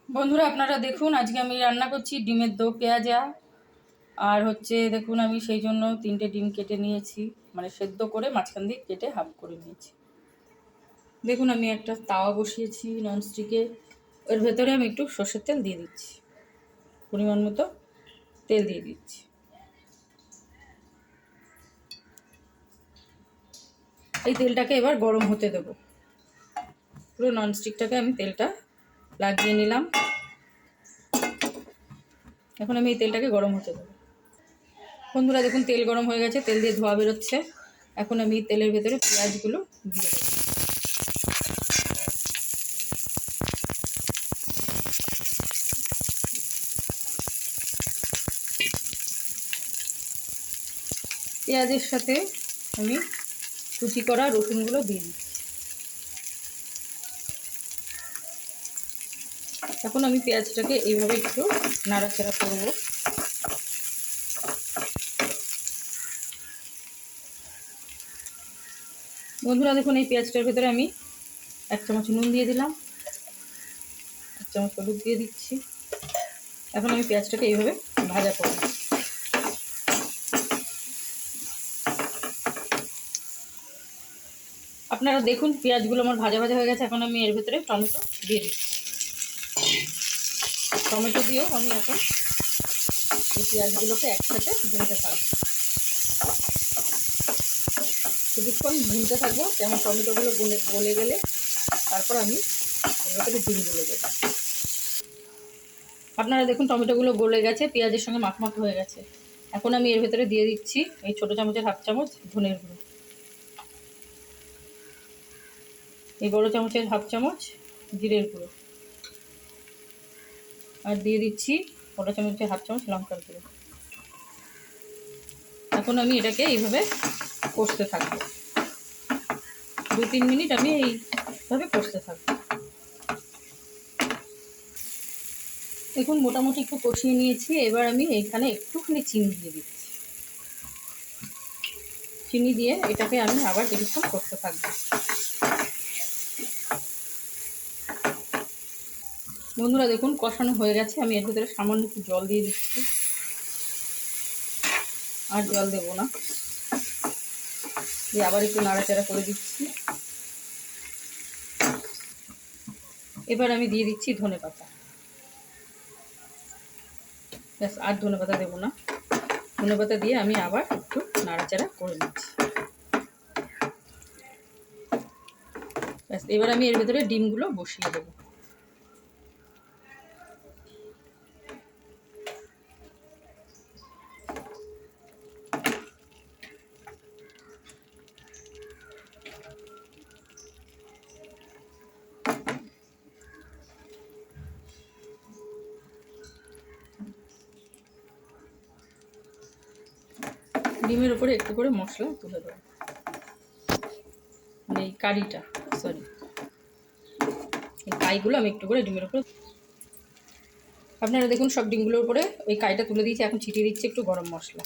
বন্ধুরা আপনারা দেখুন, আজকে আমি রান্না করছি ডিমের দো পেঁয়াজা। আর দেখুন, আমি সেই জন্য 3টে ডিম কেটে নিয়েছি, মানে সেদ্ধ করে মাঝখান দিয়ে কেটে হাফ করে নিয়েছি। দেখুন, আমি একটা তাওয়া বসিয়েছি ননস্টিকে। এর ভেতরে আমি একটু সর্ষের তেল দিয়ে দিচ্ছি, পরিমাণ মতো তেল দিয়ে দিচ্ছি। এই তেলটাকে এবার গরম হতে দেবো। পুরো ননস্টিকটাকে আমি তেলটা লাগিয়ে নিলাম। এখন আমি এই তেলটাকে গরম হতে দেবো। বন্ধুরা দেখুন, তেল গরম হয়ে গেছে, তেল দিয়ে ধোয়া বেরোচ্ছে। এখন আমি তেলের ভেতরে পেঁয়াজগুলো দিয়ে দেবো। পেঁয়াজের সাথে আমি কুচি করা রসুনগুলো দিয়ে দিচ্ছি। এখন আমি পেঁয়াজটাকে এইভাবে একটু নাড়াচাড়া করব। বন্ধুরা দেখুন, এই পেঁয়াজটার ভেতরে আমি 1 চামচ নুন দিয়ে দিলাম, 1 চামচ হলুদ দিয়ে দিচ্ছি। এখন আমি পেঁয়াজটাকে এইভাবে ভাজা করব। আপনারা দেখুন, পেঁয়াজগুলো আমার ভাজা ভাজা হয়ে গেছে। এখন আমি এর ভেতরে টমেটো দিয়ে দিচ্ছি। টমেটো দিয়েও আমি এখন এই পেঁয়াজগুলোকে একসাথে ভুনতে থাকবো। কিছুক্ষণ ভুনতে থাকবো, যেমন টমেটোগুলো গলে গেলে তারপর আমি এর ভেতরে ডিমগুলো দেবো। আপনারা দেখুন, টমেটোগুলো গলে গেছে, পেঁয়াজের সঙ্গে মাখমাখ হয়ে গেছে। এখন আমি এর ভেতরে দিয়ে দিচ্ছি এই ছোটো চামচের হাফ চামচ ধনের গুঁড়ো, এই বড়ো চামচের হাফ চামচ জিরের গুঁড়ো, আর দিয়ে দিচ্ছি বড়ো চামচের হাফ চামচ লঙ্কার গুঁড়ো। এখন আমি এটাকে এইভাবে কষতে থাকবো। 2-3 মিনিট আমি এইভাবে কষতে থাকবো। দেখুন, মোটামুটি একটু কষিয়ে নিয়েছি। এবার আমি এইখানে একটুখানি চিনি দিয়ে দিচ্ছি। চিনি দিয়ে এটাকে আমি আবার কিছুক্ষণ কষতে থাকবো। বন্ধুরা দেখুন, কষানো হয়ে গেছে। আমি এর ভিতরে সামান্য একটু জল দিয়ে দিচ্ছি, আর জল দেবো না। দিয়ে আবার একটু নাড়াচাড়া করে দিচ্ছি। এবার আমি দিয়ে দিচ্ছি ধনেপাতা। ব্যাস, আর ধনেপাতা দেবো না। ধনেপাতা দিয়ে আমি আবার একটু নাড়াচাড়া করে দিচ্ছি। ব্যাস, এবার আমি এর ভেতরে ডিমগুলো বসিয়ে দেবো। ডিমের উপরে একটু করে মশলা তুলে দেবো, মানে এই কারিটা, এই কাইগুলো আমি একটু করে ডিমের উপরে। আপনারা দেখুন, সব ডিমগুলোর উপরে ওই কাইটা তুলে দিয়েছি। এখন ছিটিয়ে দিচ্ছি একটু গরম মশলা।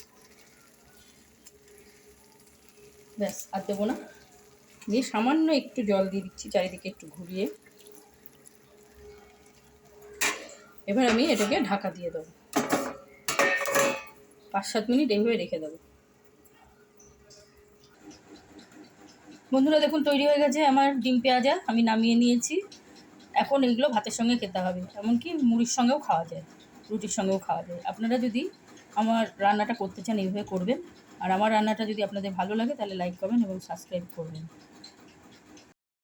ব্যাস, আর দেবো না। দিয়ে সামান্য একটু জল দিয়ে দিচ্ছি চারিদিকে একটু ঘুরিয়ে। এবার আমি এটাকে ঢাকা দিয়ে দেবো। 5-7 মিনিট এইভাবে রেখে দেবো। বন্ধুরা দেখুন, তৈরি হয়ে গেছে আমার ডিম পেঁয়াজা। আমি নামিয়ে নিয়েছি। এখন এইগুলো ভাতের সঙ্গে খেতে হবে, এমনকি মুড়ির সঙ্গেও খাওয়া যায়, রুটির সঙ্গেও খাওয়া যায়। আপনারা যদি আমার রান্নাটা করতে চান, এইভাবে করবেন। আর আমার রান্নাটা যদি আপনাদের ভালো লাগে, তাহলে লাইক করবেন এবং সাবস্ক্রাইব করবেন।